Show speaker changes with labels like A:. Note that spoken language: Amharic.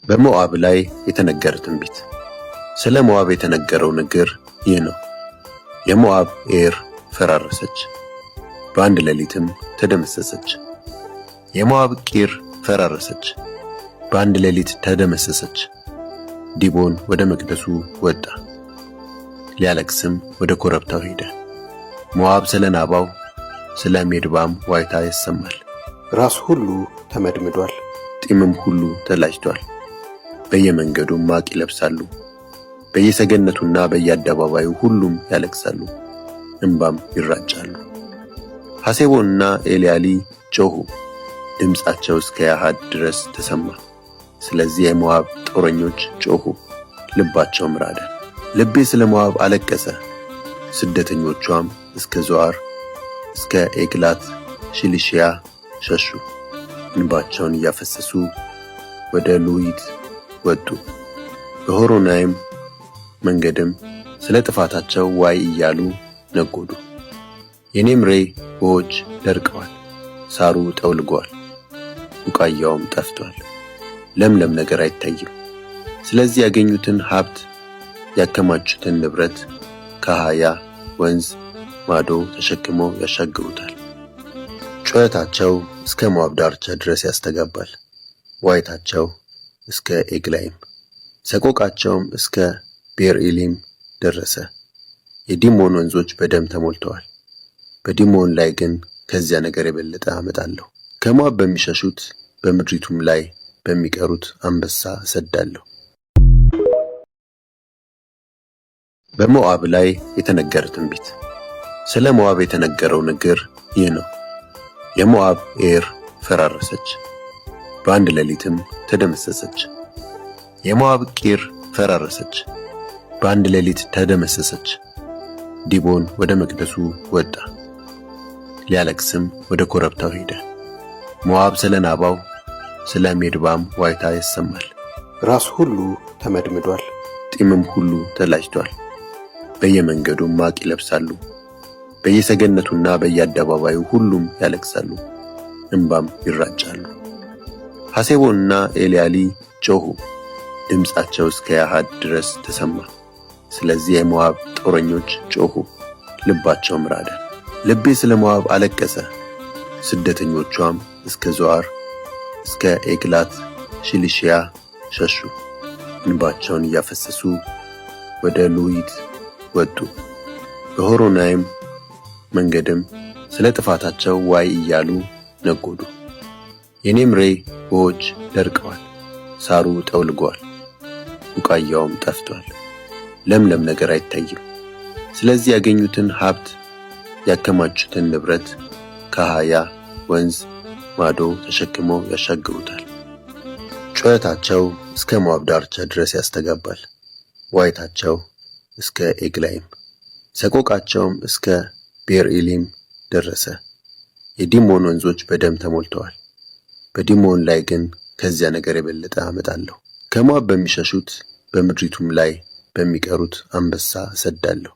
A: በሞዓብ ላይ የተነገረ ትንቢት። ስለ ሞዓብ የተነገረው ንግር ይህ ነው። የሞዓብ ኤር ፈራረሰች፣ በአንድ ሌሊትም ተደመሰሰች። የሞዓብ ቂር ፈራረሰች፣ በአንድ ሌሊት ተደመሰሰች። ዲቦን ወደ መቅደሱ ወጣ፣ ሊያለቅስም ወደ ኮረብታው ሄደ። ሞዓብ ስለ ናባው ስለ ሜድባም ዋይታ ያሰማል።
B: ራስ ሁሉ ተመድምዷል፣
A: ጢምም ሁሉ ተላጭቷል። በየመንገዱም ማቅ ይለብሳሉ፣ በየሰገነቱና በየአደባባዩ ሁሉም ያለቅሳሉ፣ እንባም ይራጫሉ። ሐሴቦንና ኤልያሊ ጮኹ፣ ድምፃቸው እስከ ያሃድ ድረስ ተሰማ። ስለዚህ የሞዓብ ጦረኞች ጮኹ፣ ልባቸውም ራደ። ልቤ ስለ ሞዓብ አለቀሰ፣ ስደተኞቿም እስከ ዞዓር እስከ ኤግላት ሽሊሽያ ሸሹ። እንባቸውን እያፈሰሱ ወደ ሉይት ወጡ። በሆሮናይም መንገድም ስለ ጥፋታቸው ዋይ እያሉ ነጎዱ። የኔምሬ ውኆች ደርቀዋል፣ ሳሩ ጠውልጓል፣ ቡቃያውም ጠፍቷል፣ ለምለም ነገር አይታይም። ስለዚህ ያገኙትን ሀብት ያከማቹትን ንብረት ከሃያ ወንዝ ማዶ ተሸክመው ያሻግሩታል። ጩኸታቸው እስከ ሞዓብ ዳርቻ ድረስ ያስተጋባል፣ ዋይታቸው እስከ ኤግላይም፣ ሰቆቃቸውም እስከ ቤርኢሊም ደረሰ። የዲሞን ወንዞች በደም ተሞልተዋል፣ በዲሞን ላይ ግን ከዚያ ነገር የበለጠ አመጣለሁ። ከሞዓብ በሚሸሹት በምድሪቱም ላይ በሚቀሩት አንበሳ እሰዳለሁ። በሞዓብ ላይ የተነገረ ትንቢት። ስለ ሞዓብ የተነገረው ንግር ይህ ነው። የሞዓብ ኤር ፈራረሰች፣ በአንድ ሌሊትም ተደመሰሰች። የሞዓብ ቂር ፈራረሰች፣ በአንድ ሌሊት ተደመሰሰች። ዲቦን ወደ መቅደሱ ወጣ፣ ሊያለቅስም ወደ ኮረብታው ሄደ። ሞዓብ ስለ ናባው ስለ ሜድባም ዋይታ ያሰማል።
B: ራስ ሁሉ ተመድምዷል፣
A: ጢምም ሁሉ ተላጭቷል። በየመንገዱም ማቅ ይለብሳሉ፣ በየሰገነቱና በየአደባባዩ ሁሉም ያለቅሳሉ፣ እንባም ይራጫሉ። ሐሴቦንና ኤልያሊ ጮኹ፣ ድምፃቸው እስከ ያሃድ ድረስ ተሰማ። ስለዚህ የሞዓብ ጦረኞች ጮኹ፣ ልባቸውም ራደ። ልቤ ስለ ሞዓብ አለቀሰ፣ ስደተኞቿም እስከ ዞዓር እስከ ኤግላት ሽሊሽያ ሸሹ። እንባቸውን እያፈሰሱ ወደ ሉይት ወጡ። በሆሮናይም መንገድም ስለ ጥፋታቸው ዋይ እያሉ ነጎዱ። የኔምሬ ውኆች ደርቀዋል፣ ሳሩ ጠውልጓል፣ ቡቃያውም ጠፍቷል፣ ለምለም ነገር አይታይም። ስለዚህ ያገኙትን ሀብት ያከማቹትን ንብረት ከሃያ ወንዝ ማዶ ተሸክመው ያሻግሩታል። ጩኸታቸው እስከ ሞዓብ ዳርቻ ድረስ ያስተጋባል፣ ዋይታቸው እስከ ኤግላይም፣ ሰቆቃቸውም እስከ ቤርኢሊም ደረሰ። የዲሞን ወንዞች በደም ተሞልተዋል፣ በዲሞን ላይ ግን ከዚያ ነገር የበለጠ አመጣለሁ። ከሞዓብ በሚሸሹት በምድሪቱም ላይ በሚቀሩት አንበሳ እሰዳለሁ።